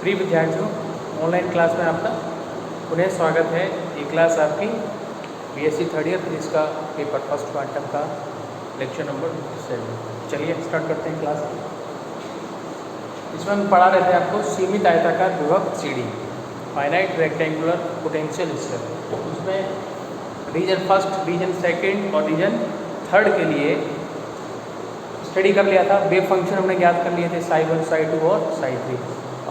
प्रिय विद्यार्थियों, online class में आपका पुनः स्वागत है। ये क्लास आपकी बीएससी थर्ड ईयर फिजिक्स का पेपर फर्स्ट क्वांटम का लेक्चर नंबर 7। चलिए स्टार्ट करते हैं क्लास। इसमें हम पढ़ा रहे थे आपको सीमित आयताकार विभव CD, finite rectangular potential step. उसमें रीजन फर्स्ट, रीजन सेकेंड और रीजन थर्ड के लिए स्टडी कर लिया था। वेव फंक्शन हमने ज्ञात कर लिए थे, psi1, psi2 और psi3,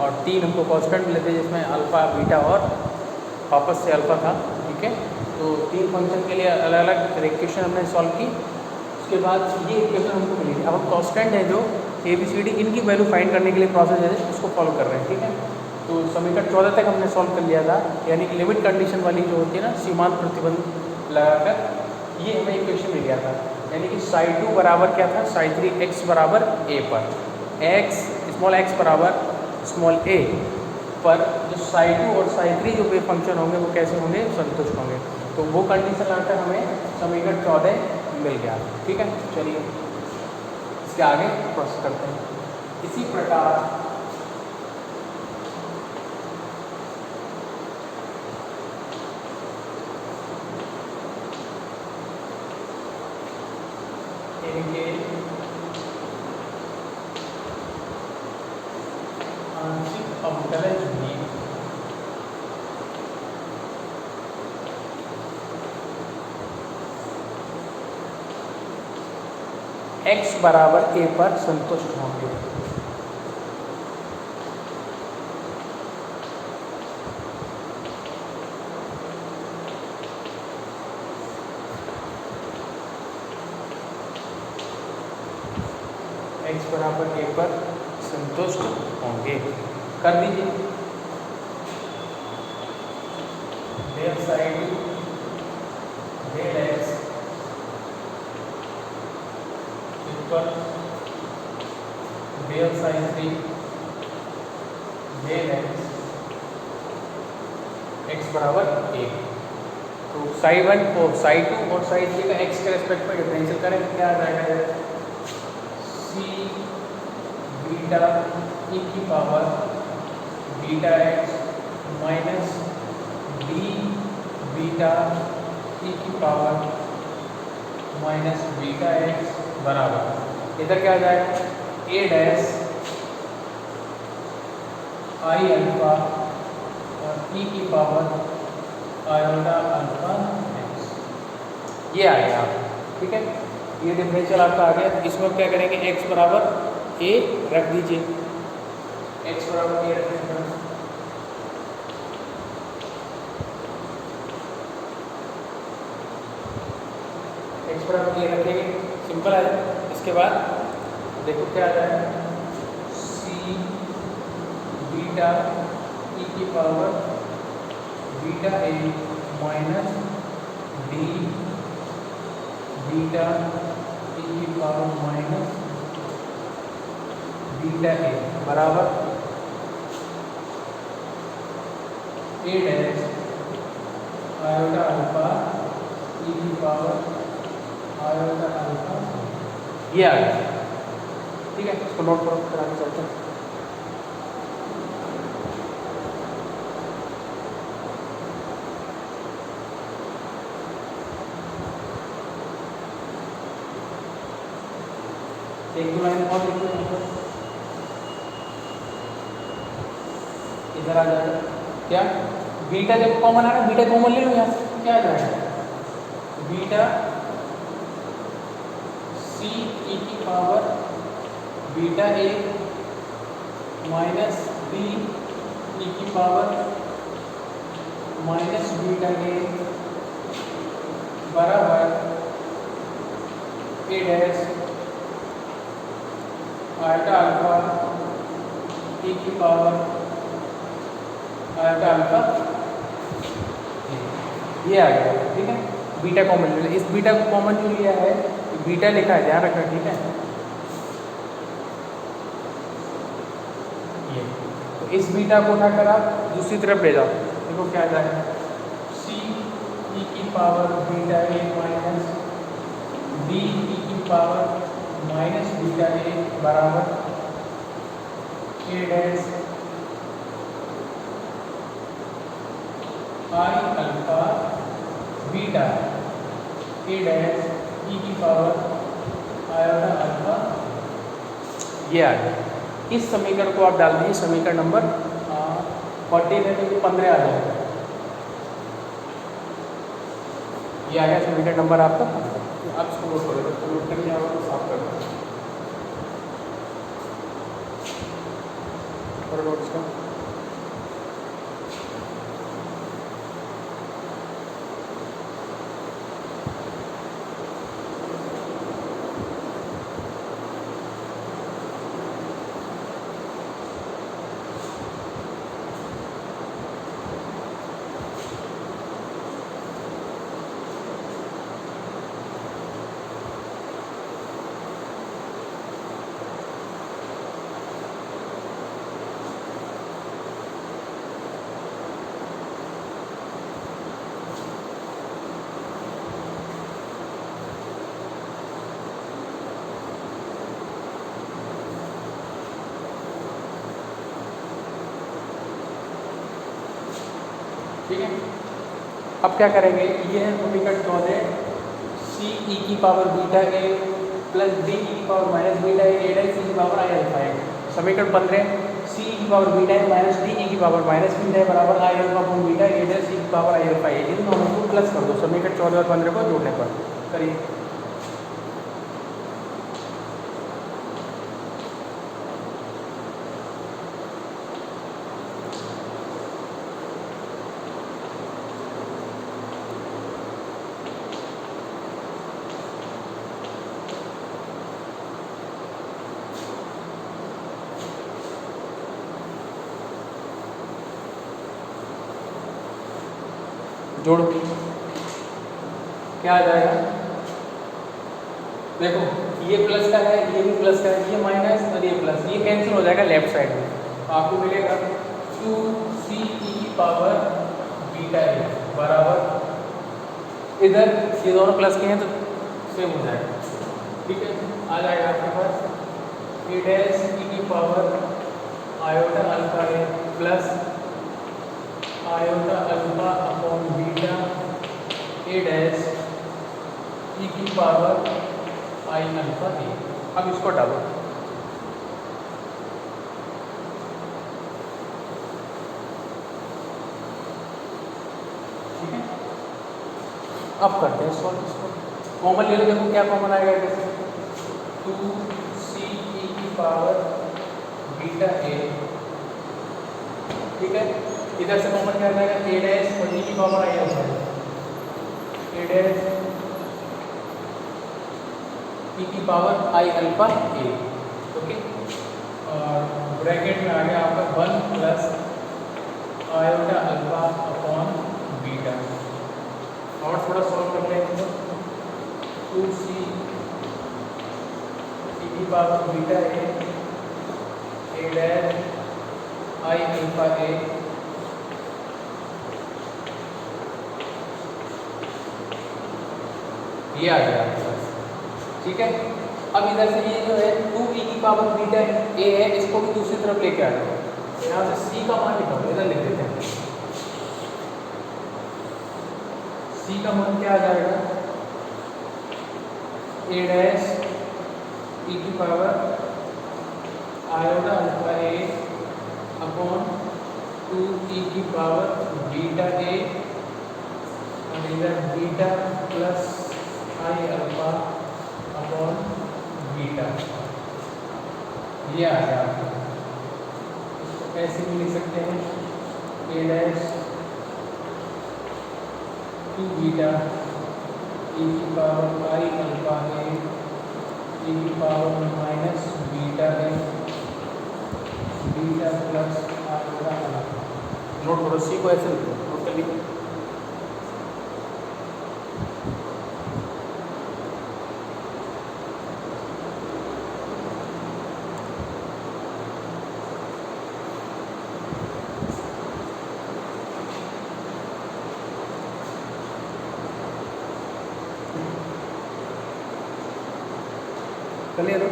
और 3 हमको कांस्टेंट मिले थे जिसमें अल्फा, बीटा और वापस से अल्फा था। ठीक है, तो 3 फंक्शन के लिए अलग अलग इक्वेशन हमने सॉल्व की। उसके बाद ये इक्वेशन हमको मिली थी। अब हम कांस्टेंट है जो ABCD, इनकी वैल्यू फाइंड करने के लिए प्रोसेस है उसको फॉलो कर रहे हैं। ठीक है, तो समीकरण 14 तक हमने सॉल्व कर लिया था, यानी कि लिमिट कंडीशन वाली जो होती है ना, सीमांत प्रतिबंध लगाकर ये हमें इक्वेशन मिल गया था। यानी कि psi2 बराबर क्या था, psi3 x बराबर a पर, x स्मॉल x बराबर स्मॉल a पर जो psi2 और psi3 जो वेव फंक्शन होंगे वो कैसे होंगे, संतुष्ट होंगे। तो वो कंडीशन लाकर हमें समीकरण 14 मिल गया। ठीक है, चलिए इसके आगे प्रोसेस करते हैं। इसी प्रकार इनके आंशिक अवकलज भी x बराबर a पर संतुष्ट होंगे। x बराबर a पर संतुष्ट होंगे। कर दीजिए। Del psi2 del x equal del psi3 del x बराबर 1। तो psi1 और psi2 और psi3 का x के रेस्पेक्ट में डिफरेंशियल करें तो क्या आ जाएगा, c बीटा e की power beta x minus d beta e की पावर माइनस बीटा x बराबर, इधर क्या आ जाएगा, a डैश i अल्फा और e की पावर आयोटा अल्फा x, ये आ गया। ठीक है, ये डिफरेंशियल आपका आ गया। तो इसमें आप क्या करेंगे, x बराबर a रख दीजिए, x बराबर a रखने पर x बराबर a रखेंगे, सिंपल है। इसके बाद देखो क्या आ जाएगा, c बीटा e की power beta a minus d beta e की पावर माइनस बीटा a बराबर a dash iota alpha e की पावर आयोटा अल्फा, ये आ गया। ठीक है, इसको नोट करो, फिर आगे चलते हैं। एक दो लाइन और लिख लो, इधर आ जाएगा क्या, बीटा जब कॉमन आ रहा है, बीटा कॉमन ले लो यहाँ से, क्या आ जाएगा, बीटा c e की power beta a minus b e की पावर माइनस बीटा a बराबर a dash iota alpha e की पावर आयोटा अल्फा, ये आ गया। ठीक है, बीटा कॉमन ले, इस बीटा को कॉमन जो लिया है, बीटा लिखा है, ध्यान रखना। ठीक है, ये तो इस बीटा को उठाकर आप दूसरी तरफ ले जाओ, देखो क्या आ जाएगा, c e की power beta a minus d e की पावर माइनस बीटा a बराबर a dash i alpha beta a dash e की पावर आयोटा अल्फा। ये आ गया। इस समीकरण को आप डाल दीजिए समीकरण नंबर 14 है तो 15 आ जाएगा। ये आ गया समीकरण नंबर आपका 15। आप इसको नोट करो, तो नोट करके आप साफ कर दो और नोट इसका। ठीक है, अब क्या करेंगे, ये है समीकरण 14 सी ई की power beta a plus d e की power minus beta a dash c की पावर आई अल्फा है। समीकरण 15 सी ई की power beta a minus d e की पावर माइनस बीटा ए बराबर i alpha upon beta a dash c की power i alpha है। इन दोनों को प्लस कर दो समीकरण 14 और 15 को जोड़ने पर। करिए। जोड़ो, क्या आ जाएगा? देखो ये प्लस का है, ये भी प्लस का है, ये माइनस और ये प्लस, ये कैंसिल हो जाएगा लेफ्ट साइड में। आपको मिलेगा 2c e की पावर बीटा ए बराबर, इधर ये दोनों प्लस के हैं तो सेम हो जाएगा। ठीक है, आ जाएगा आपके पास ए डैश e की power iota alpha A plus iota alpha upon beta a dash e की पावर आई अल्फा ए। अब इसको डालो। ठीक है, अब करते हैं सॉल्व इसको। कॉमन ले लो, देखो क्या कॉमन आएगा, जैसे 2c e की पावर बीटा ए। ठीक है, इधर से कॉमन क्या जाएगा, ए डैश और ई की पावर आई अल्फा है, ए डैश ई की power i alpha a. Okay, और ब्रैकेट में आ गया आपका 1 plus iota alpha upon beta. और थोड़ा सॉल्व कर लेंगे तो 2c ई की power beta a dash i alpha a ये आ गया आपके पास। ठीक है, अब इधर से ये जो है 2e की पावर बीटा ए है, इसको भी दूसरी तरफ लेके आ जाओ। यहाँ से c का मान निकालो, इधर लिख देते हैं। c का मान क्या आ जाएगा, ए डैश ई की पावर आयोटा अल्फा ए अपॉन 2e की पावर बीटा ए और इधर बीटा प्लस आई अल्फा अपॉन बीटा। ये आ गया आपका। इसको ऐसे भी लिख सकते हैं, ए डैश 2 बीटा ई की पावर आई अल्फा ए ई की पावर माइनस बीटा ए beta plus alpha alpha. Note करो, सी को ऐसे लिखो, नोट कर लीजिए। क्लियर हो?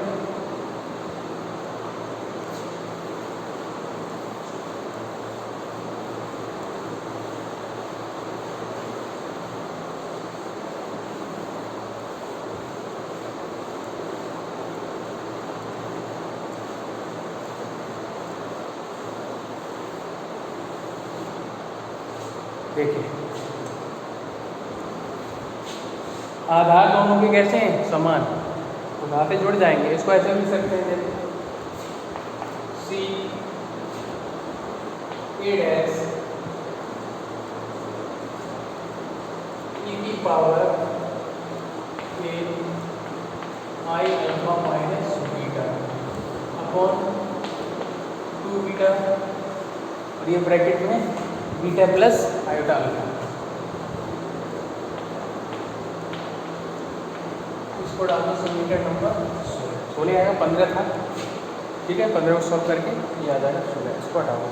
देखिए आधार दोनों के कैसे हैं, समान, तो धाते जुड़ जाएंगे। इसको ऐसे भी लिख सकते हैं, देखिए सी ए डैश ई की पावर ए आई alpha minus beta upon 2 beta, और ये ब्रैकेट में बीटा प्लस आयोटा अल्फा। इसको डालना समीकरण नंबर 16 आएगा, 15 था, ठीक है। 15 को सॉल्व करके ये आ जाएगा 16। इसको हटाओ।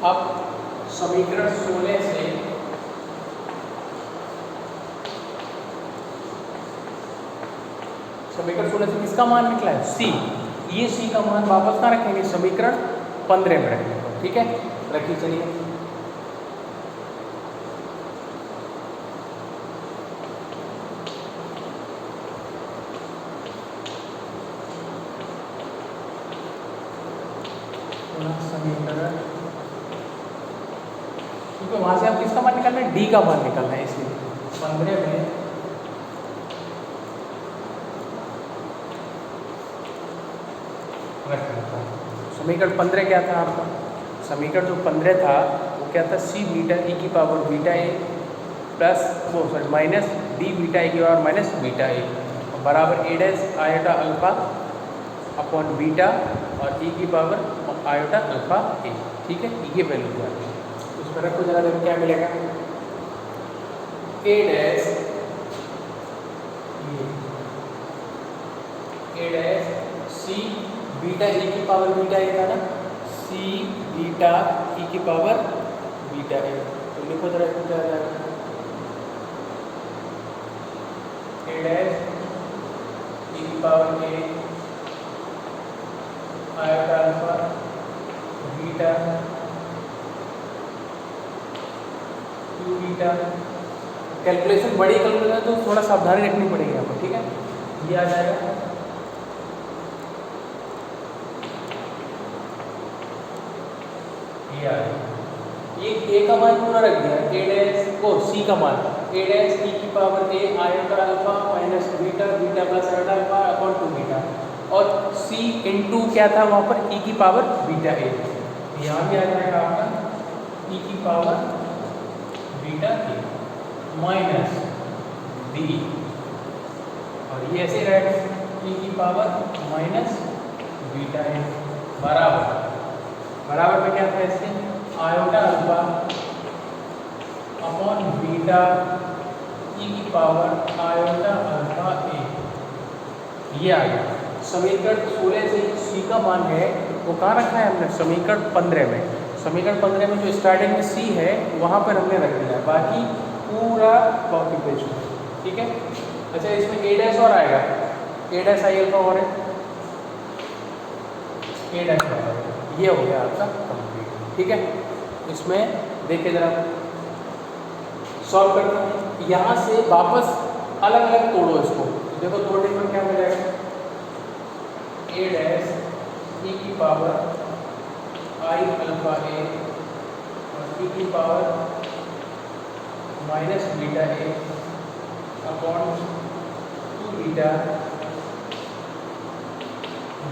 अब समीकरण 16 से किसका मान निकला है, सी। ये सी का मान वापस कहाँ रखेंगे, समीकरण 15 में रखेंगे, ठीक है। रखिए, चलिए समीकरण, क्योंकि वहां से आप किसका मान निकालना है, डी का मान निकालना है, इसलिए 15 में समीकरण 15 क्या था आपका, समीकरण जो 15 था वो क्या था, सी बीटा ई की पावर बीटा ए प्लस वो sorry minus d beta a की पावर माइनस बीटा ए बराबर a dash iota alpha upon beta और ई की पावर आयोटा अल्फा ए, ठीक है। ई की वैल्यू क्या है, उस पर रखो जरा, देखो क्या मिलेगा, ए डैश सी बीटा ई की पावर बीटा ए था ना, सी बीटा ई की पावर बीटा ए, तो लिखो जरा इसको क्या आ जाएगा, ए डैश ई की power a iota alpha beta 2 beta. Calculation बड़ी कैलकुलेशन तो थोड़ा सावधानी रखनी पड़ेगी आपको, ठीक है। ये आ जाएगा ये ए का मान पूरा रख दिया, ए डैश को सी का मान ए डैश ई की power a iota alpha minus beta beta plus iota alpha upon 2 beta, और सी इनटू क्या था वहाँ पर, ई की पावर बीटा ए, यहाँ भी आ जाएगा आपका ई की power beta a minus D, और ये ऐसे रहेगा ई की पावर माइनस बीटा ए बराबर में क्या था इससे, iota alpha upon beta e की पावर आयोटा अल्फा ए, ये आ गया। समीकरण 16 से सी का मान है वो कहाँ रखा है हमने, समीकरण 15 में। समीकरण 15 में जो स्टार्टिंग में सी है वहाँ पर हमने रख दिया है, बाकी पूरा कॉपी पेस्ट, ठीक है। अच्छा, इसमें ए डैश और आएगा, ए डैश आई अल्फा और है, ए डैश और ये हो गया आपका कंप्लीट, ठीक है। इसमें देखिए जरा सॉल्व करते हैं, यहाँ से वापस अलग अलग तोड़ो इसको, देखो तोड़ने पर क्या मिलेगा, ए डैश ई की पावर आई अल्फा ए और ई की power minus beta a upon 2 beta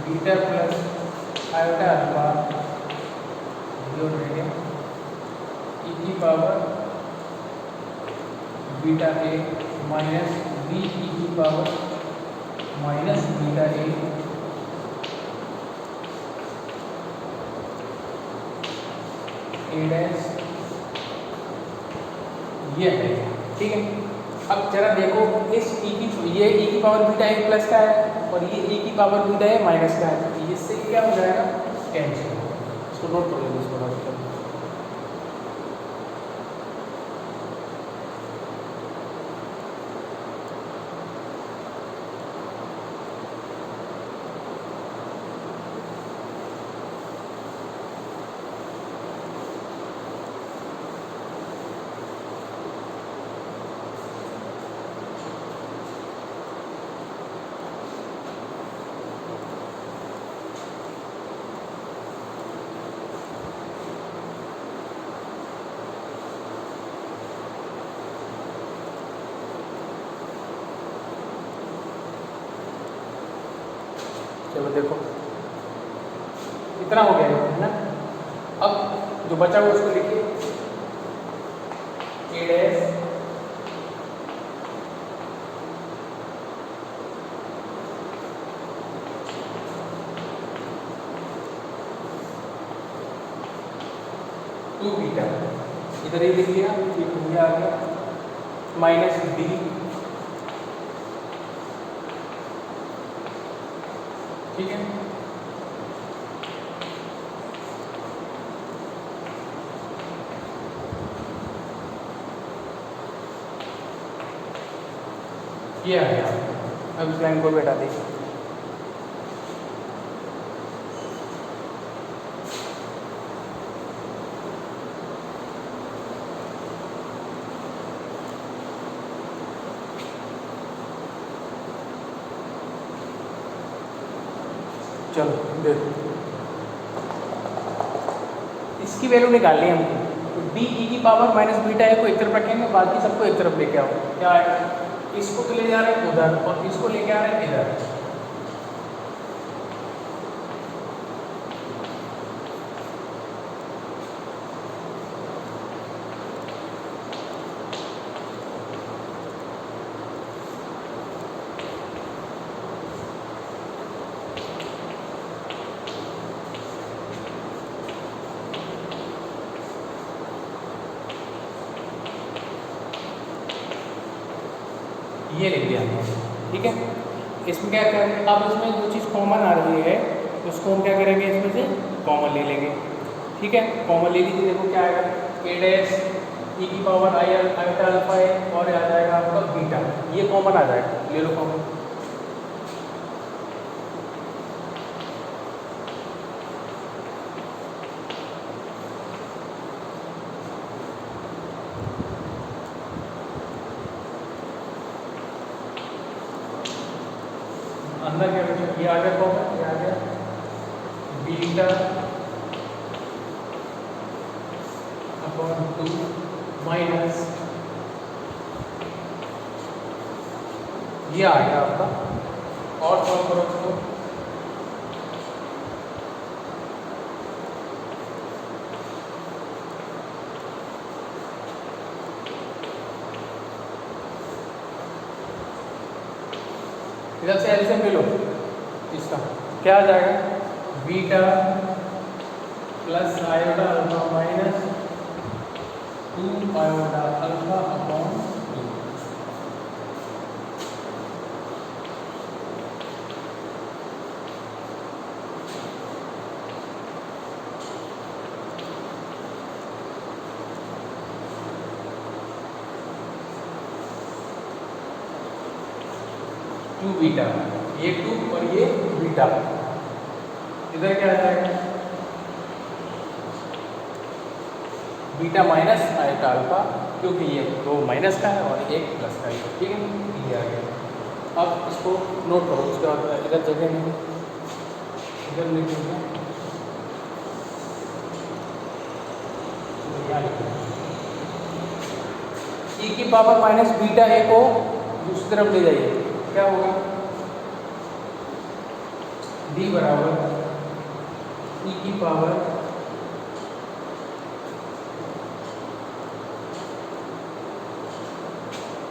beta plus iota alpha e की power beta a minus b e की power minus beta a dash, ये है, ठीक है। अब जरा देखो इस ई की, ये ई की पावर बीटा ए प्लस का है और ये ई की पावर बीटा ए माइनस का है, तो इससे क्या हो जाएगा, कैंसिल। इसको नोट कर लेंगे, इसको नोट कर लेंगे। इतना हो गया है ना। अब जो बचा हुआ उसको लिखिए ए डैश टू बीटा, इधर ही लिख लिया, ये टू आ गया, माइनस डी ठीक है। ये आ गया। अब इस लाइन को भी हटा दीजिए। चलो देखो, इसकी वैल्यू निकालनी है हमको। तो डी ई की पावर माइनस बीटा ए को एक तरफ रखेंगे, बाकी सबको एक तरफ लेके आओ। क्या आएगा, इसको तो ले जा रहे हैं उधर और इसको लेके आ रहे हैं इधर। ये लिख दिया ठीक है। इसमें क्या करेंगे, अब इसमें जो चीज़ कॉमन आ रही है उसको हम क्या करेंगे, इसमें से कॉमन ले लेंगे ठीक है। कॉमन ले लीजिए, देखो क्या आएगा, ए डैश ई की पावर आई आईटा अल्फा है और आ जाएगा आपका बीटा, ये कॉमन आ जाएगा, ले लो कॉमन। अंदर क्या बचा, ये आ गया कॉमन, ये आ गया बीटा अपॉन 2 माइनस ये आ गया आपका, और सॉल्व करो इसको। इधर से एलसीएम ले लो, इसका क्या आ जाएगा, beta plus iota alpha minus 2 iota alpha upon 2। Two beta, ये 2 और ये बीटा, इधर क्या आ जाएगा, बीटा माइनस आयोटा अल्फा, क्योंकि ये 2 माइनस का है और 1 प्लस का है ठीक है, ये आ गया। अब इसको नोट करो, उसके बाद इधर जगह नहीं, इधर लिख दूँगा, ई की पावर माइनस बीटा ए को दूसरी तरफ ले जाइए, क्या होगा, डी बराबर ई की पावर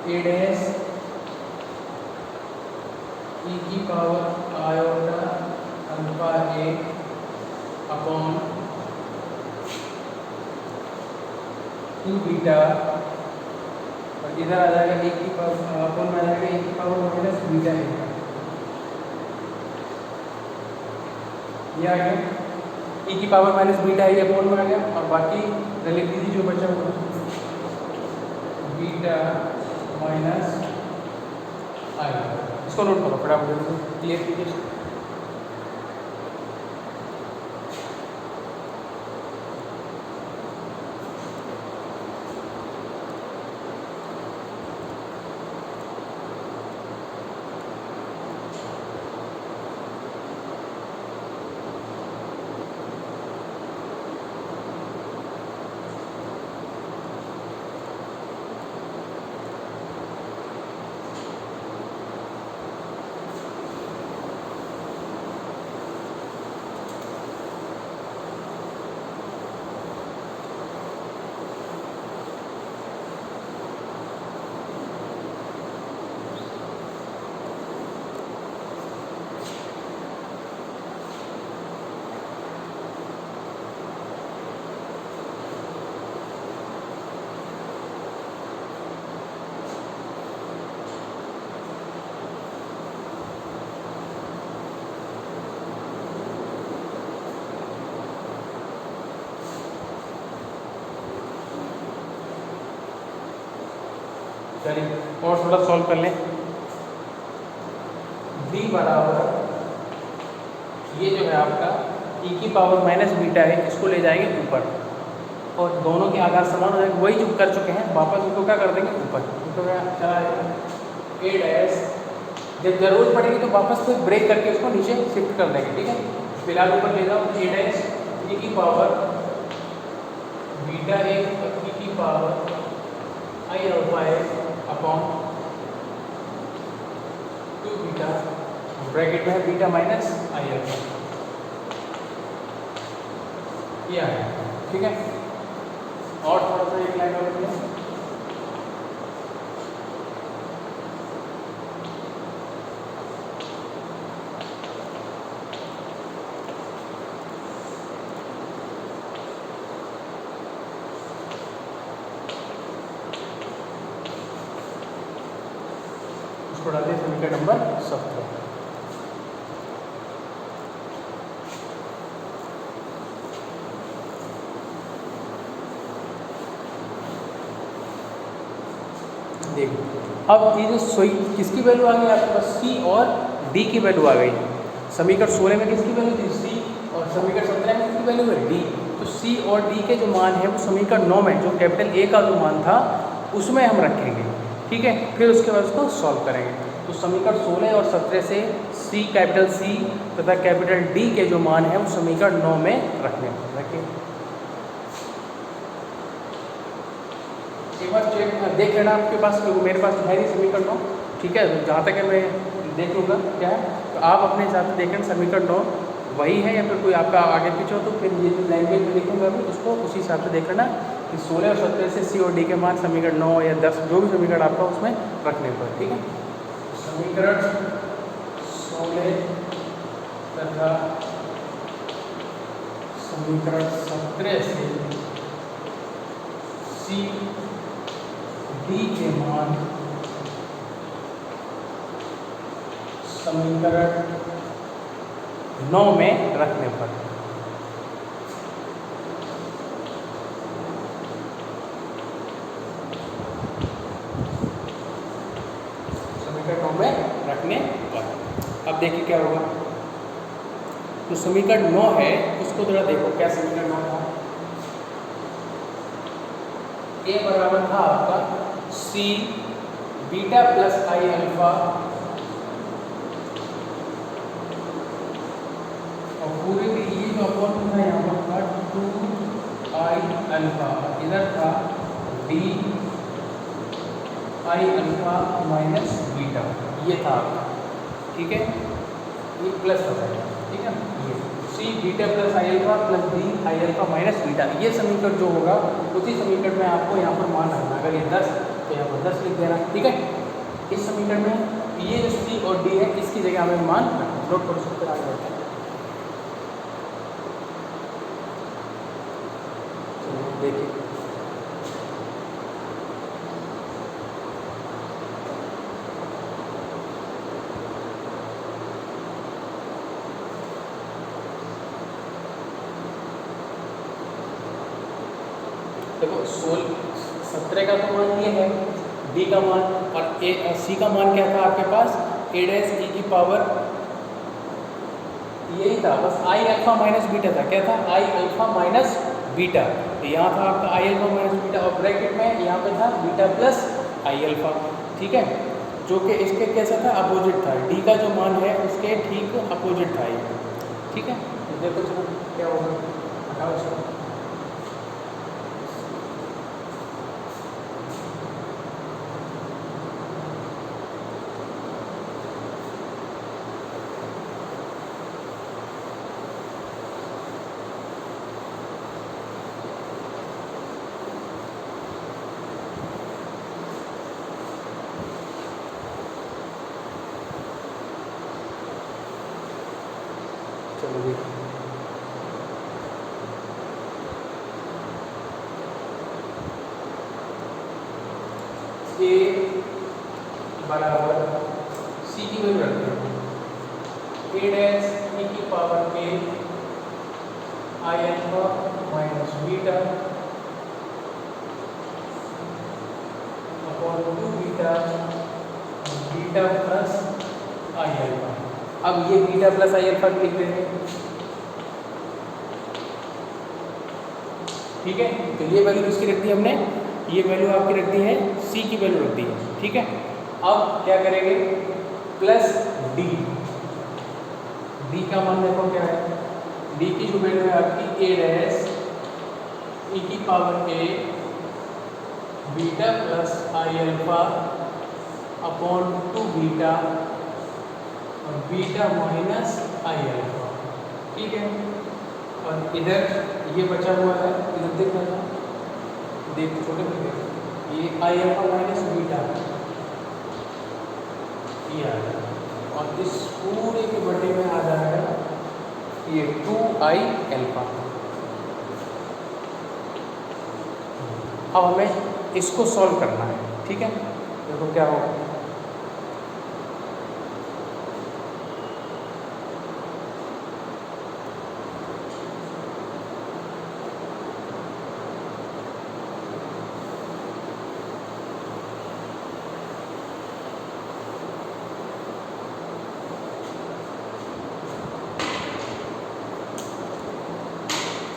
ए डैश ई की पावर आयोटा अल्फा ए अपॉन 2 बीटा, और इधर आ जाएगा ए की पावर अपॉन में आ जाएगा ए की पावर माइनस बीटा ए, ये आ गया e की पावर माइनस बीटा ये अपॉन में आ गया, और बाकी लिख दीजिए जो बचा हुआ बीटा माइनस आई, इसको नोट करो फटाफट, क्लियर कीजिए। चलिए और थोड़ा सॉल्व कर लें। v बराबर ये जो है आपका e की पावर माइनस बीटा है, इसको ले जाएंगे ऊपर और दोनों के आकार समान हो जाएंगे। वही जो कर चुके हैं वापस उनको क्या कर देंगे ऊपर, तो चला जाएगा a डैश। जब जरूरत पड़ेगी तो वापस से ब्रेक करके उसको नीचे शिफ्ट कर देंगे, ठीक है। फिलहाल ऊपर ले जाओ a डैश e की पावर बीटा ए e की पावर आई अल्फा है अपॉन 2 बीटा, ब्रैकेट में है बीटा माइनस आई अल्फा, ये आ गया, ठीक है। और थोड़ा सा एक लाइन और लिख लें। उसको डाल दिया समीकरण नंबर 17। देखो अब ये जो सोई किसकी वैल्यू आ गई आपके पास, सी और डी की वैल्यू आ गई। समीकरण 16 में किसकी वैल्यू थी, सी, और समीकरण 17 में किसकी वैल्यू है, डी। तो सी और डी के जो मान है वो समीकरण 9 में जो कैपिटल ए का जो मान था उसमें हम रखेंगे, ठीक है। फिर उसके बाद उसको सॉल्व करेंगे। तो समीकरण 16 और 17 से सी, कैपिटल सी तथा कैपिटल डी के जो मान है वो समीकरण 9 में रखने रखिए। एक बार चेक देख लेना आपके पास, क्योंकि मेरे पास है नहीं समीकरण 9, ठीक है। जहाँ तक है मैं देख लूँगा क्या है, तो आप अपने हिसाब से देखें समीकरण 9 वही है या फिर कोई आपका आगे पीछे हो, तो फिर ये जो लैंग्वेज में लिखूँगा मैं उसको उसी हिसाब से देख लेना कि 16 और 17 से सी और डी के मान समीकरण 9 या 10 जो भी समीकरण आपका उसमें रखने पर, ठीक है। समीकरण 16 तथा समीकरण 17 से सी डी के मान समीकरण 9 में रखने पर समीकरण 9 में रखने पर अब देखिए क्या होगा। तो समीकरण 9 है उसको थोड़ा देखो क्या समीकरण 9 था। ए बराबर था आपका सी बीटा प्लस आई अल्फा और पूरे के ये जो अपॉन था यहाँ पर 2 आई अल्फा, इधर था D I alpha minus beta, ये था आपका, ठीक है। ये प्लस हो जाएगा, ठीक है। ये C beta plus I alpha plus D I alpha minus beta, ये समीकरण जो होगा उसी समीकरण में आपको यहाँ पर मान रखना। अगर ये 10 तो यहाँ पर 10 लिख देना, ठीक है। इस समीकरण में ये जो सी और डी है इसकी जगह हमें मान नोट कर सकते आगे बढ़ते हैं। देखिए देखो 17 का तो मान ये है, डी का मान, और ए सी का मान क्या था आपके पास, ए डैश ई की पावर यही था, बस आई अल्फा माइनस बीटा था। क्या था, आई अल्फा माइनस बीटा। तो यहाँ था आपका आई अल्फा माइनस बीटा और ब्रैकेट में यहाँ पे था बीटा प्लस आई अल्फा, ठीक है। जो कि इसके कैसा था, अपोजिट था। डी का जो मान है उसके ठीक अपोजिट था ये, ठीक है। तो देखो चलो क्या होगा, हटाओ इसको। चलो देखिए ए बराबर सी की वैल्यू रखते हैं, ए डैश ई की पावर के आई alpha minus beta upon 2 beta beta plus आई अल्फा। अब ये बीटा प्लस आई अल्फा लिख देंगे, ठीक है। तो ये वैल्यू किसकी रख दी हमने, ये वैल्यू आपकी रख दी है, सी की वैल्यू रख दी है, ठीक है। अब क्या करेंगे, प्लस डी, डी का मान देखो क्या है, डी की जो वैल्यू है आपकी ए डैश ई की power a beta plus I alpha upon 2 beta और बीटा माइनस आई अल्फा, ठीक है। और इधर ये बचा हुआ है, इधर देख रहा था, देख छोटे में देख, ये आई अल्फा माइनस बीटा ये आ जाएगा और इस पूरे के बटे में आ जाएगा ये 2i अल्फा। अब हमें इसको सॉल्व करना है, ठीक है। देखो क्या होगा,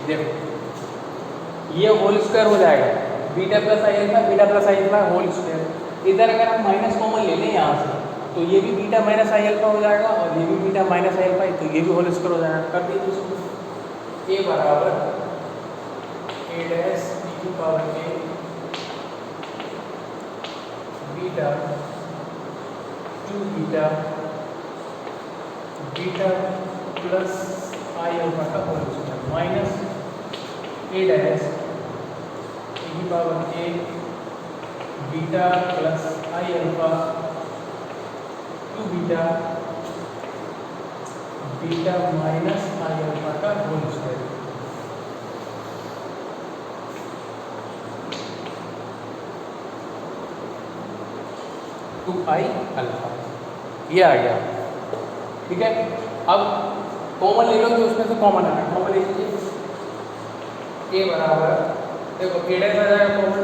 देखो ये होल स्क्वायर हो जाएगा, बीटा प्लस आई अल्फा होल स्क्वायर। इधर अगर हम माइनस कॉमन ले लें यहाँ से, तो ये भी बीटा माइनस आई अल्फा हो जाएगा और ये भी बीटा माइनस आई अल्फा, तो ये भी होल स्क्वायर हो जाएगा। कर दीजिए इसको, ए बराबर ए डैश ई की power a beta 2 beta beta plus I alpha का whole square minus a dash e की power a beta plus I alpha 2 beta beta minus i alpha का whole square. Two i alpha ये आ गया, ठीक है। अब कॉमन ले लो, जो उसमें से कॉमन आना, कॉमन ले लीजिए, ए बराबर देखो ए डैश आ जाएगा कॉमन।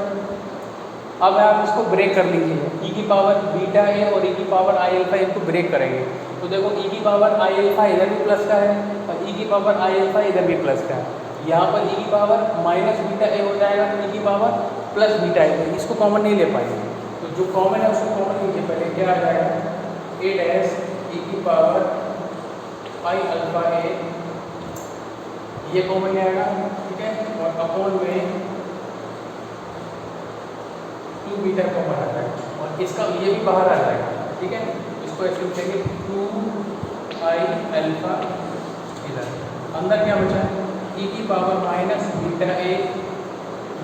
अब आप इसको ब्रेक कर लीजिए, ई की पावर बीटा ए और ई की पावर आई अल्फा, इनको ब्रेक करेंगे तो देखो ई की पावर आई अल्फा इधर भी प्लस का है और ई की पावर आई अल्फा इधर भी प्लस का है। यहाँ पर ई की पावर माइनस बीटा ए हो जाएगा, ई की पावर प्लस बीटा ए, इसको कॉमन नहीं ले पाएंगे, तो जो कॉमन है उसको कॉमन लीजिए। पहले क्या आ जाएगा, ए डैश ई की पावर आई अल्फा ए, ये कॉमन नहीं आएगा, ठीक है। और अपॉन में 2 बीटा कॉमन आ जाएगा और इसका ये भी बाहर आ जाएगा, ठीक है। इसको ऐसे लिखेंगे 2i अल्फा, इधर अंदर क्या बचा है, ई की power minus beta a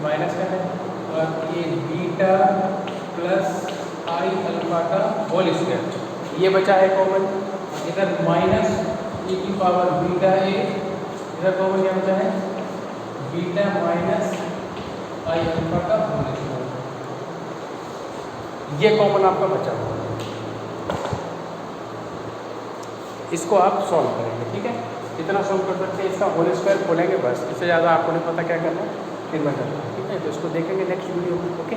minus का है और ये बीटा प्लस आई अल्फा का होल स्क्वायर, ये बचा है कॉमन। इधर माइनस ई की पावर बीटा ए, इधर कॉमन क्या बचा है, बीटा माइनस आई अल्फा का होल स्क्वायर, ये कॉमन आपका बचा हुआ है। इसको आप सॉल्व करेंगे, ठीक है। इतना सॉल्व कर सकते हैं, इसका होल स्क्वायर खोलेंगे बस, इससे ज़्यादा आपको नहीं पता क्या करना है, फिर मैं करता हूँ, ठीक है। तो इसको देखेंगे नेक्स्ट वीडियो में, ओके।